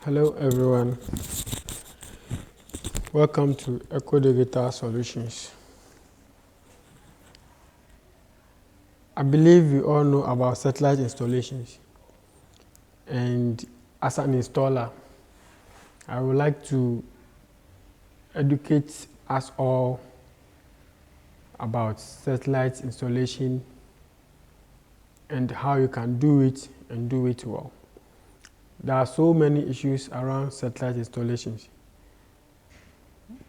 Hello everyone, welcome to Echo Digital Solutions. I believe we all know about satellite installations, and as an installer, I would like to educate us all about satellite installation and how you can do it and do it well. There are so many issues around satellite installations.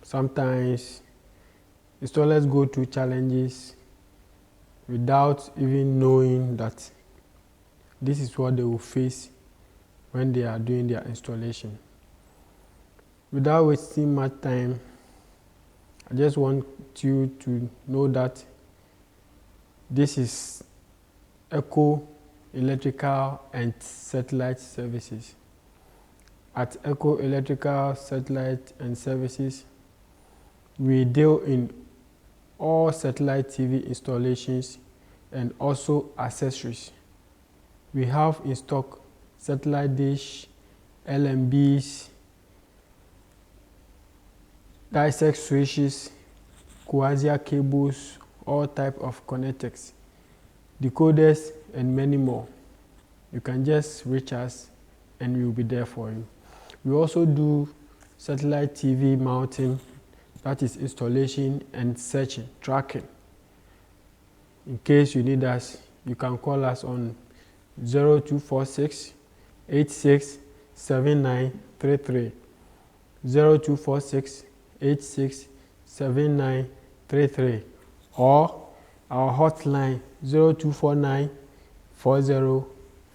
Sometimes installers go through challenges without even knowing that this is what they will face when they are doing their installation. Without wasting much time, I just want you to know that this is Echo Electrical and Satellite Services. At Echo Electrical, Satellite and Services, we deal in all satellite TV installations and also accessories. We have in stock satellite dish, LMBs, dissect switches, coaxial cables, all type of connectors, decoders, and many more. You can just reach us and we will be there for you. We also do satellite TV mounting, that is installation and searching, tracking. In case you need us, you can call us on 0246 86 7933, 0246 86 7933, or our hotline 0249 40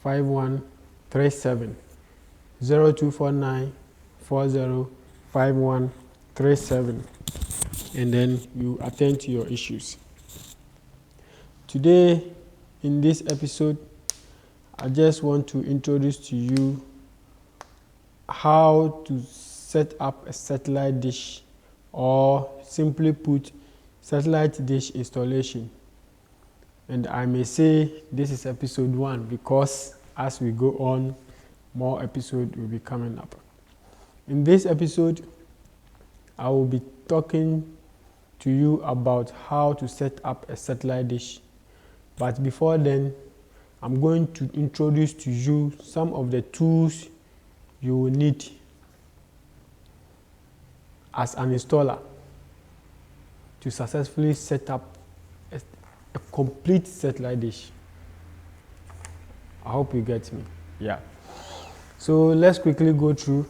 5137, 0249 40 5137, and then you attend to your issues. Today, in this episode, I just want to introduce to you how to set up a satellite dish, or simply put, satellite dish installation. And I may say this is episode 1 because as we go on, more episodes will be coming up. In this episode, I will be talking to you about how to set up a satellite dish. But before then, I'm going to introduce to you some of the tools you will need as an installer to successfully set up a complete satellite dish. I hope you get me. Yeah. So let's quickly go through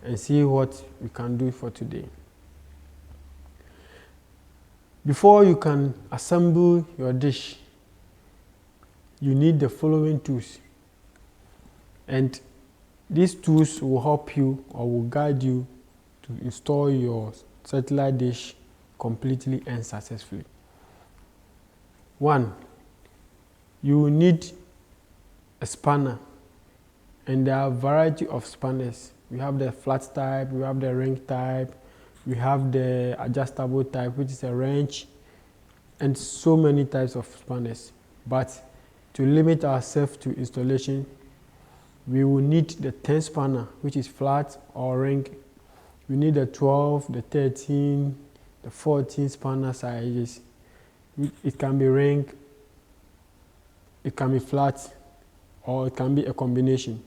and see what we can do for today. Before you can assemble your dish, you need the following tools, and these tools will help you or will guide you to install your satellite dish completely and successfully. 1, you will need a spanner, and there are a variety of spanners. We have the flat type, we have the ring type, we have the adjustable type, which is a wrench, and so many types of spanners. But to limit ourselves to installation, we will need the 10 spanner, which is flat or ring. We need the 12, the 13, the 14 spanner sizes. It can be ring, it can be flat, or it can be a combination.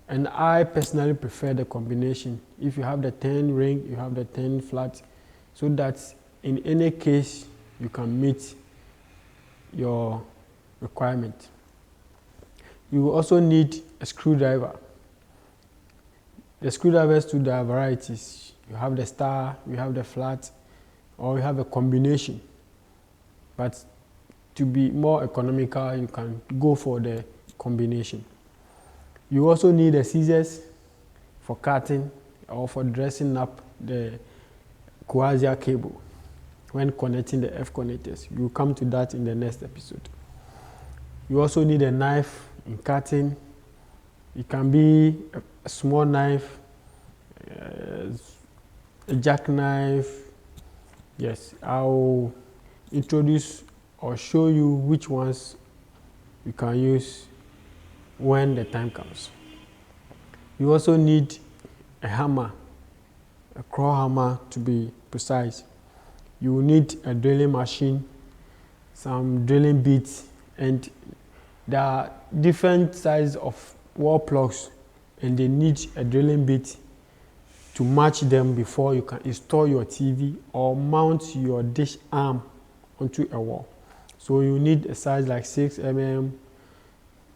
And I personally prefer the combination. If you have the 10 ring, you have the 10 flat, so that in any case you can meet your requirement. You will also need a screwdriver. The screwdrivers too, there are varieties. You have the star, you have the flat, or you have a combination. But to be more economical, you can go for the combination. You also need the scissors for cutting or for dressing up the coaxial cable when connecting the F connectors. We will come to that in the next episode. You also need a knife in cutting. It can be a small knife, a jackknife. Yes, I'll introduce or show you which ones you can use when the time comes. You also need a hammer, a claw hammer to be precise. You will need a drilling machine, some drilling bits, and there are different sizes of wall plugs, and they need a drilling bit to match them before you can install your TV or mount your dish arm onto a wall. So you need a size like 6 mm,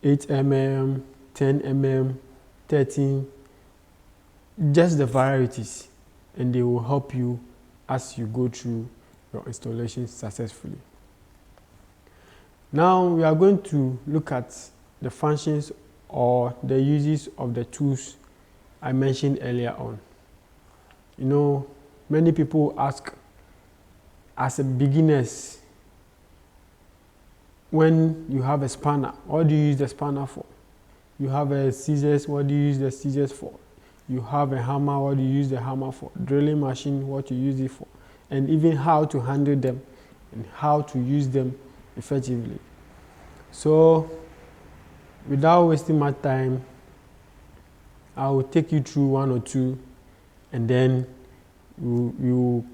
8 mm, 10 mm, 13, just the varieties, and they will help you as you go through your installation successfully. Now we are going to look at the functions or the uses of the tools I mentioned earlier on. You know, many people ask, as a beginners, when you have a spanner, what do you use the spanner for? You have a scissors, what do you use the scissors for? You have a hammer, what do you use the hammer for? Drilling machine, what you use it for? And even how to handle them and how to use them effectively. So, without wasting my time, I will take you through one or two, and then we will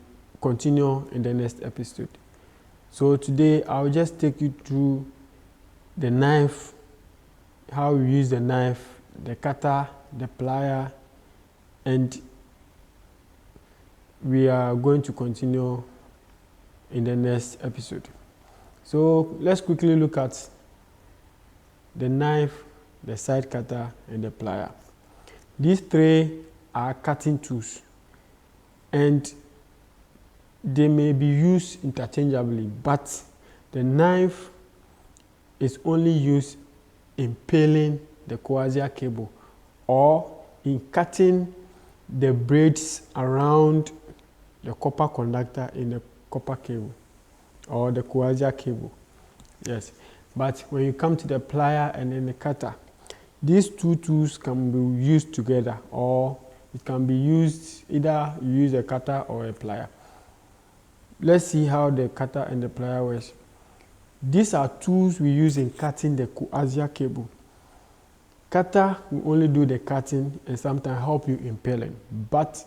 continue in the next episode. So today I'll just take you through the knife, how we use the knife, the cutter, the plier, and we are going to continue in the next episode. So let's quickly look at the knife, the side cutter, and the plier. These three are cutting tools, and they may be used interchangeably, but the knife is only used in peeling the coaxial cable or in cutting the braids around the copper conductor in the copper cable or the coaxial cable. Yes, but when you come to the plier and then the cutter, these two tools can be used together, or it can be used, either you use a cutter or a plier. Let's see how the cutter and the plier works. These are tools we use in cutting the coaxial cable. Cutter will only do the cutting and sometimes help you in peeling, but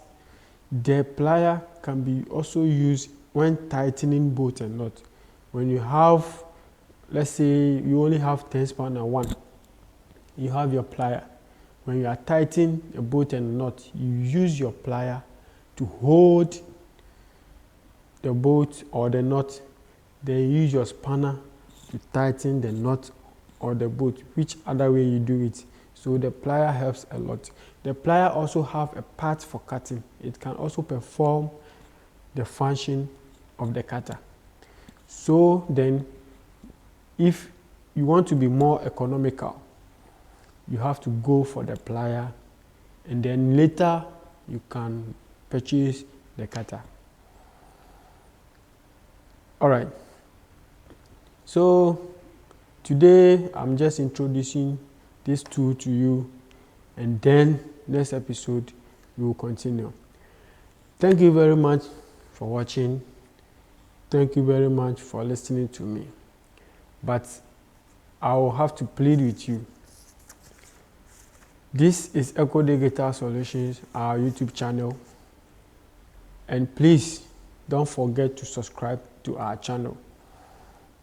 the plier can be also used when tightening bolt and nut. When you have, let's say you only have 10 spanner one, you have your plier. When you are tightening a bolt and nut, you use your plier to hold the bolt or the nut, then use your spanner to tighten the nut or the bolt, which other way you do it. So the plier helps a lot. The plier also have a part for cutting. It can also perform the function of the cutter. So then, if you want to be more economical, you have to go for the plier, and then later you can purchase the cutter. All right. So today I'm just introducing this tool to you, and then next episode we will continue. Thank you very much for watching. Thank you very much for listening to me. But I will have to plead with you. This is Echo Digital Solutions, our YouTube channel. And please don't forget to subscribe to our channel.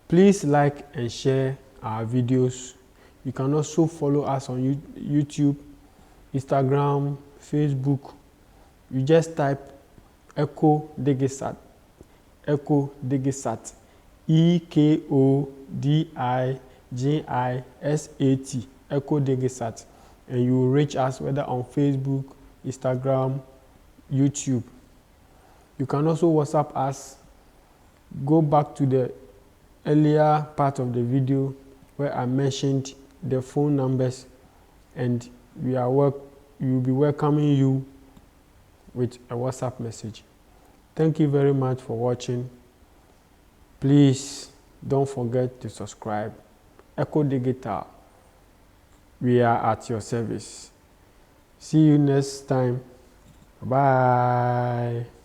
Please like and share our videos. You can also follow us on YouTube, Instagram, Facebook. You just type Echo Digisat, Echo Digisat, EKODIGISAT, Echo Digisat, and you will reach us whether on Facebook, Instagram, YouTube. You can also WhatsApp us. Go back to the earlier part of the video where I mentioned the phone numbers, and we will be welcoming you with a WhatsApp message. Thank you very much for watching. Please don't forget to subscribe. Echo Digital, we are at your service. See you next time. Bye.